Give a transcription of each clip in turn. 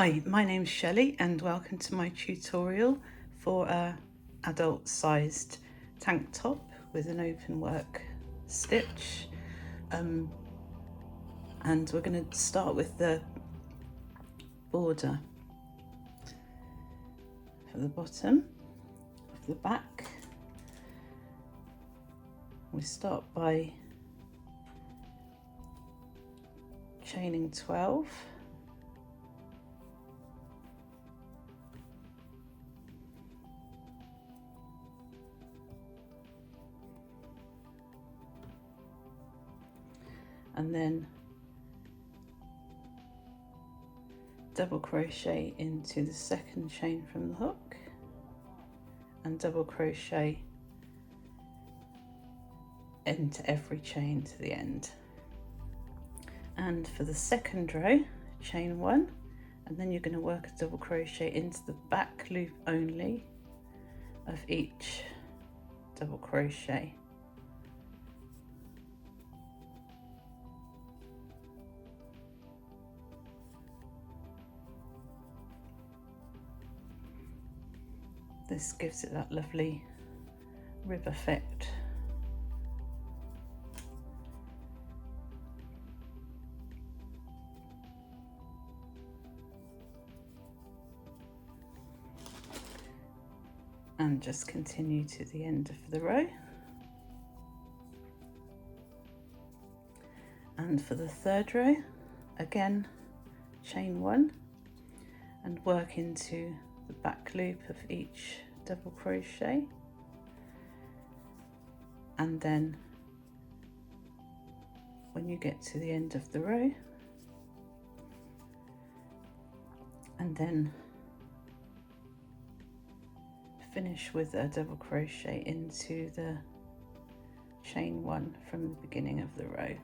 Hi, my name's Shelley and welcome to my tutorial for a adult sized tank top with an open work stitch. And we're going to start with the border for the bottom of the back. We start by chaining 12. And then double crochet into the second chain from the hook and double crochet into every chain to the end. And for the second row, chain 1, and then you're going to work a double crochet into the back loop only of each double crochet. This gives it that lovely rib effect. And just continue to the end of the row. And for the third row, again, chain 1 and work into the back loop of each double crochet, and then when you get to the end of the row, and then finish with a double crochet into the chain 1 from the beginning of the row.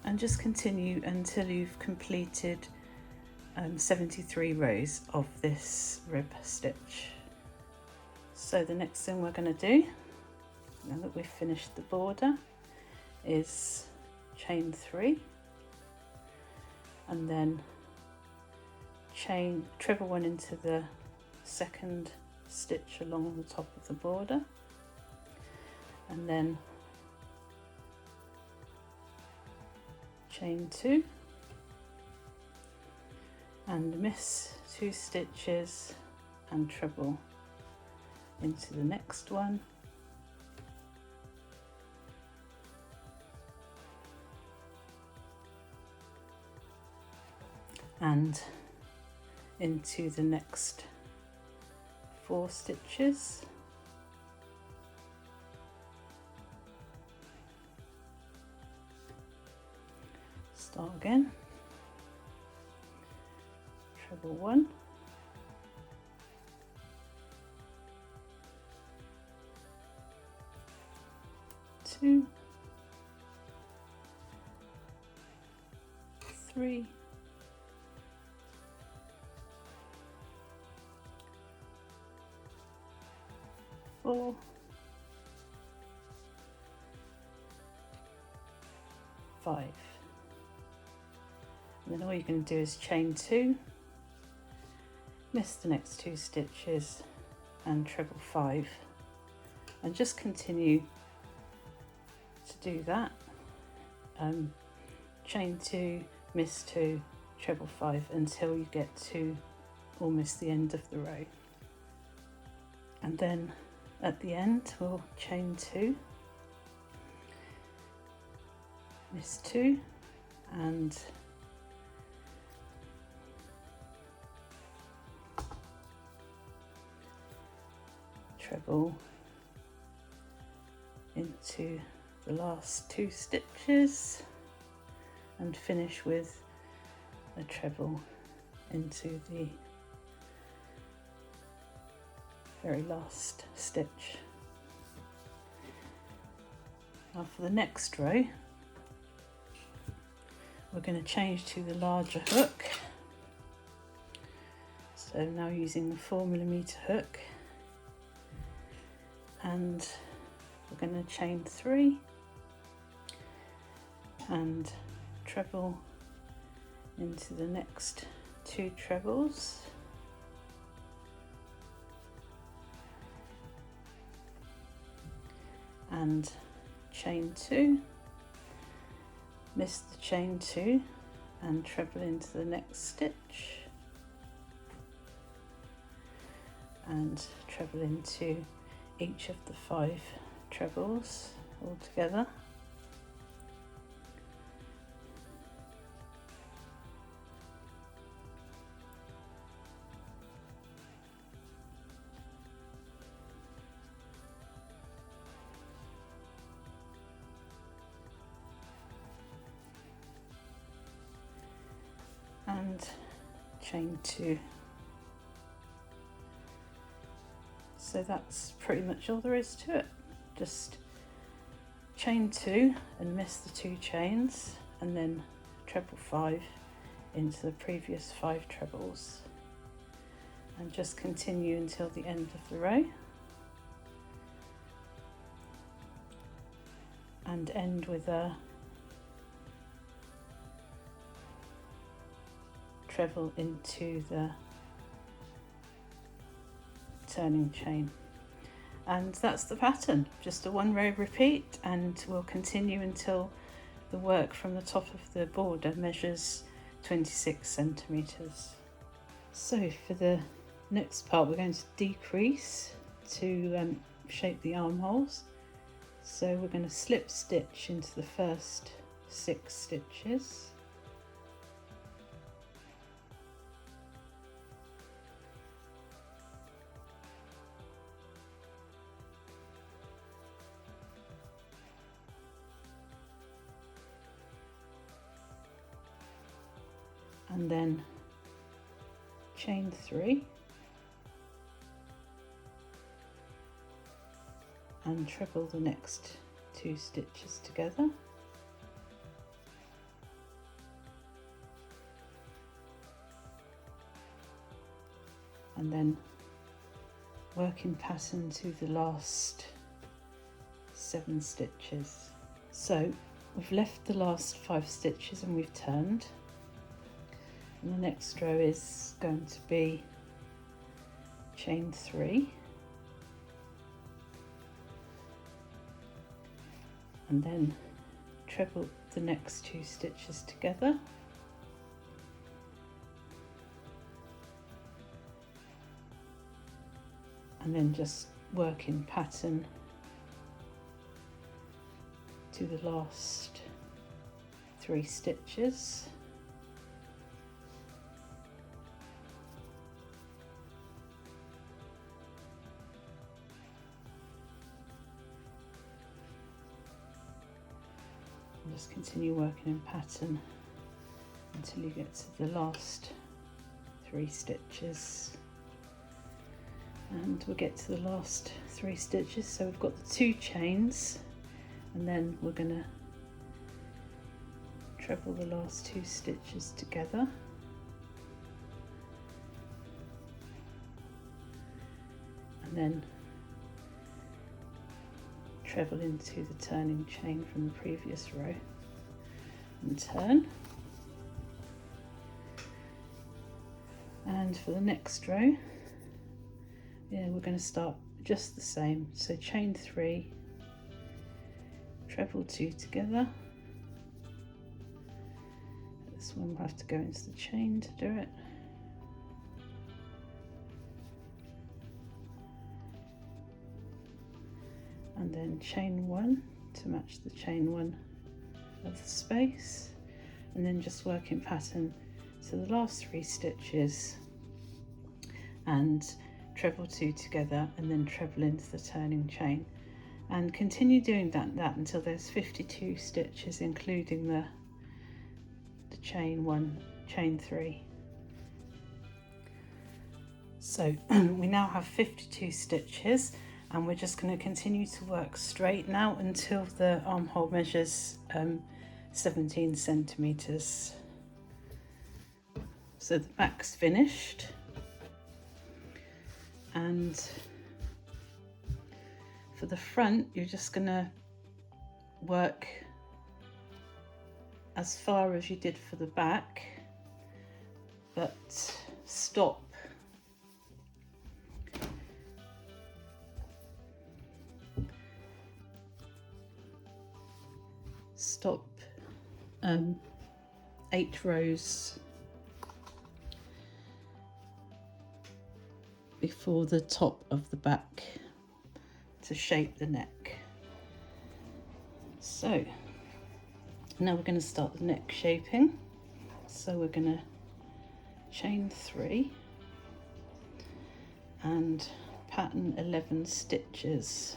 And just continue until you've completed 73 rows of this rib stitch. So the next thing we're going to do, now that we've finished the border, is chain 3 and then chain treble 1 into the second stitch along the top of the border, and then chain 2 and miss 2 stitches and treble into the next one, and into the next 4 stitches. Start again, treble 1, two, 3, 4, 5. And then all you're going to do is chain 2, miss the next 2 stitches and treble 5, and just continue to do that. Chain 2, miss 2, treble 5 until you get to almost the end of the row. And then at the end we'll chain 2, miss 2 and treble into the last 2 stitches and finish with a treble into the very last stitch. Now for the next row we're going to change to the larger hook. So now using the 4mm hook, and we're going to chain 3 and treble into the next 2 trebles, and chain 2, miss the chain 2 and treble into the next stitch, and treble into each of the 5 trebles all together. And chain 2. So that's pretty much all there is to it. Just chain 2 and miss the 2 chains, and then treble 5 into the previous 5 trebles, and just continue until the end of the row, and end with a treble into the turning chain. And that's the pattern, just a 1 row repeat, and we'll continue until the work from the top of the border measures 26 centimeters. So for the next part we're going to decrease to shape the armholes. So we're going to slip stitch into the first 6 stitches, and then chain 3 and treble the next 2 stitches together, and then working pattern to the last 7 stitches. So we've left the last 5 stitches and we've turned. And the next row is going to be chain 3 and then treble the next 2 stitches together, and then just work in pattern to the last 3 stitches. Just continue working in pattern until you get to the last 3 stitches, and we'll get to the last 3 stitches. So we've got the 2 chains, and then we're going to treble the last 2 stitches together, and then treble into the turning chain from the previous row and turn. And for the next row, we're going to start just the same. So chain 3, treble 2 together. This one we'll have to go into the chain to do it. And then chain 1 to match the chain 1 of the space, and then just work in pattern to the last 3 stitches and treble 2 together, and then treble into the turning chain, and continue doing that until there's 52 stitches, including the chain 1, chain 3. So we now have 52 stitches, and we're just going to continue to work straight now until the armhole measures 17 centimeters. So the back's finished, and for the front you're just gonna work as far as you did for the back, but stop stop 8 rows before the top of the back to shape the neck. So now we're going to start the neck shaping. So we're going to chain 3 and pattern 11 stitches.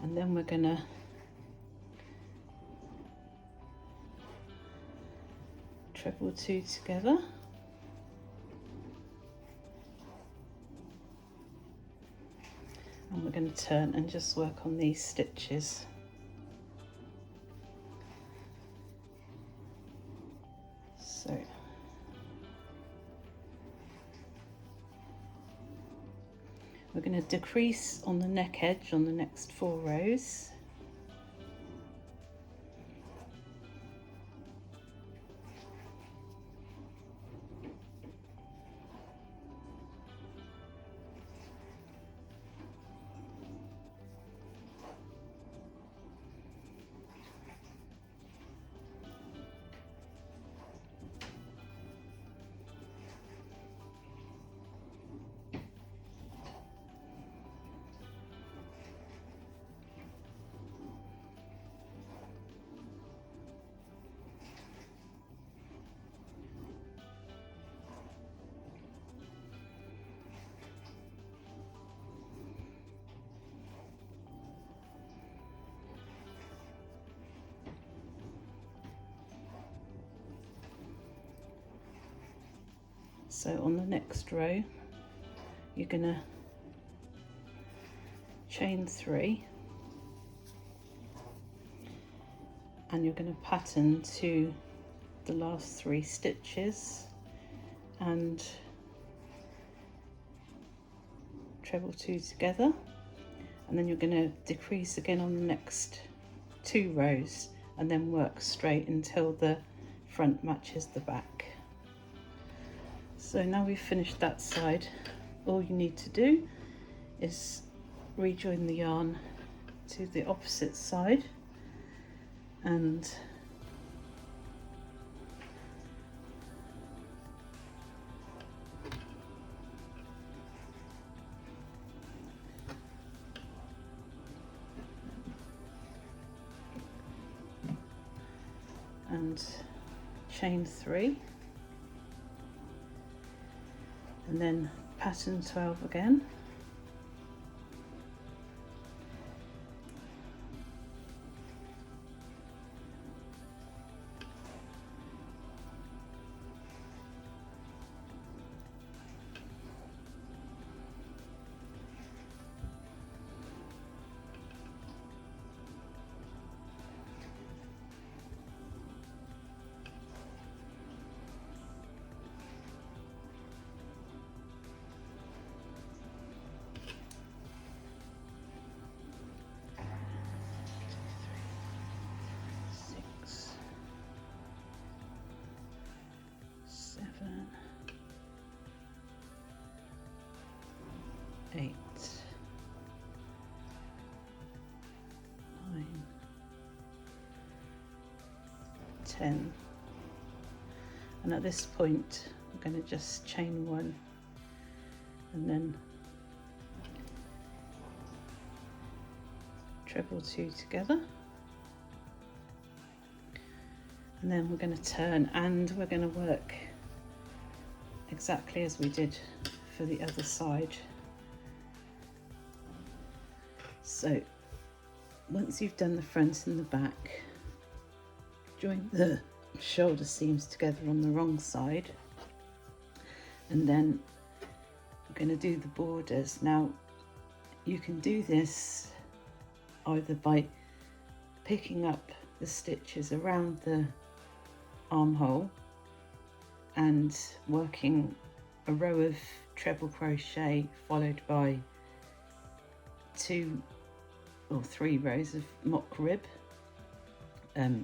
And then we're going to treble 2 together, and we're going to turn and just work on these stitches. So we're going to decrease on the neck edge on the next 4 rows. So on the next row, you're going to chain 3 and you're going to pattern to the last 3 stitches and treble 2 together, and then you're going to decrease again on the next 2 rows and then work straight until the front matches the back. So now we've finished that side, all you need to do is rejoin the yarn to the opposite side and chain 3 and then pattern 12 again, eight, 9, 10, And at this point I'm going to just chain one and then treble two together, and then we're going to turn and we're going to work exactly as we did for the other side. So once you've done the front and the back, join the shoulder seams together on the wrong side, and then we're going to do the borders. Now you can do this either by picking up the stitches around the armhole and working a row of treble crochet followed by 2 or 3 rows of mock rib,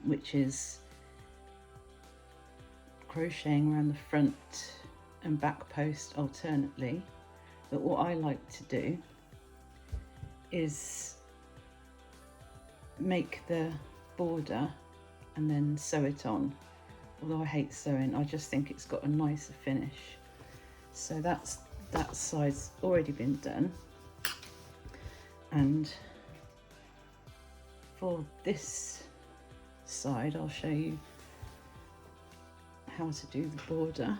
which is crocheting around the front and back post alternately. But what I like to do is make the border and then sew it on. Although I hate sewing, I just think it's got a nicer finish. So that side's already been done, and for this side I'll show you how to do the border.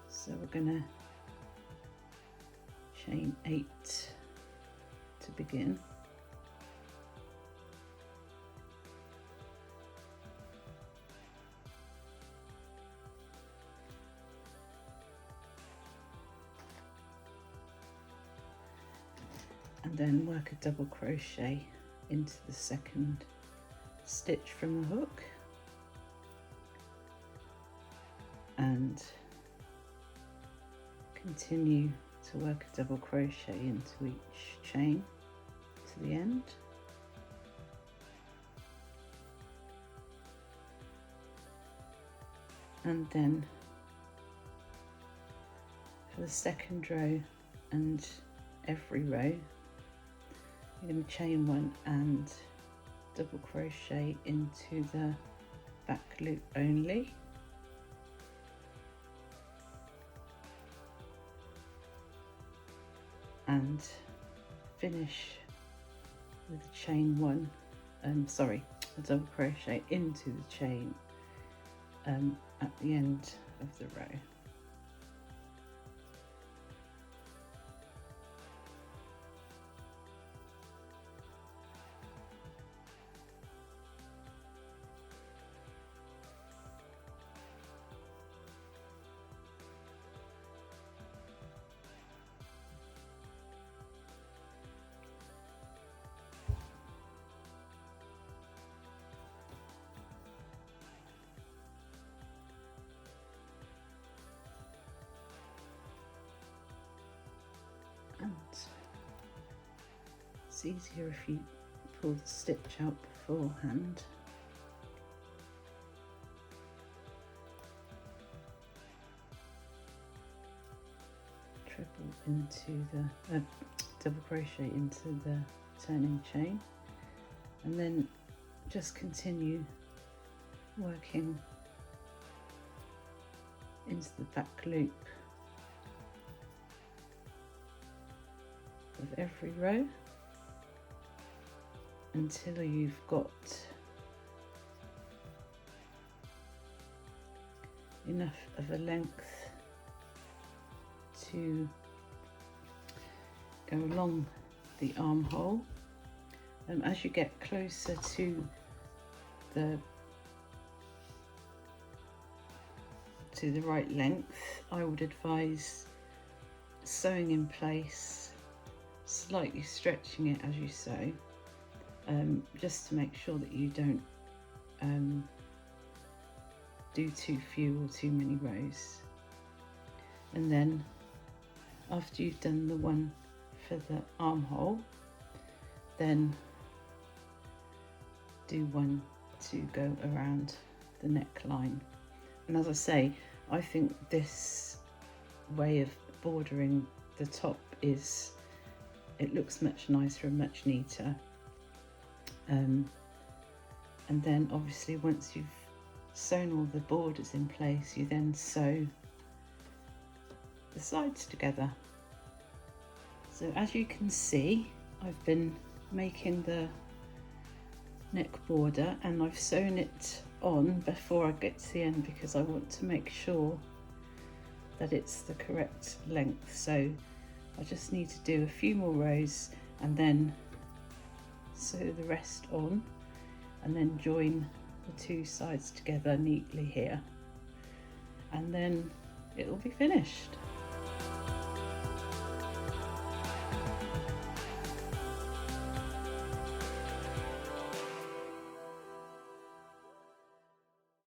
So we're going to chain 8 to begin. And then work a double crochet into the second stitch from the hook, and continue to work a double crochet into each chain to the end. And then for the second row and every row, you're going to chain one and double crochet into the back loop only. And finish with a chain one, a double crochet into the chain at the end of the row. And it's easier if you pull the stitch out beforehand. Triple into the double crochet into the turning chain, and then just continue working into the back loop of every row until you've got enough of a length to go along the armhole. And as you get closer to the right length, I would advise sewing in place, slightly stretching it as you sew, just to make sure that you don't do too few or too many rows. And then after you've done the one for the armhole, then do one to go around the neckline. And as I say, I think this way of bordering the top is it looks much nicer and much neater. And then obviously once you've sewn all the borders in place, you then sew the sides together. So as you can see, I've been making the neck border and I've sewn it on before I get to the end because I want to make sure that it's the correct length. So I just need to do a few more rows and then sew the rest on and then join the two sides together neatly here, and then it will be finished.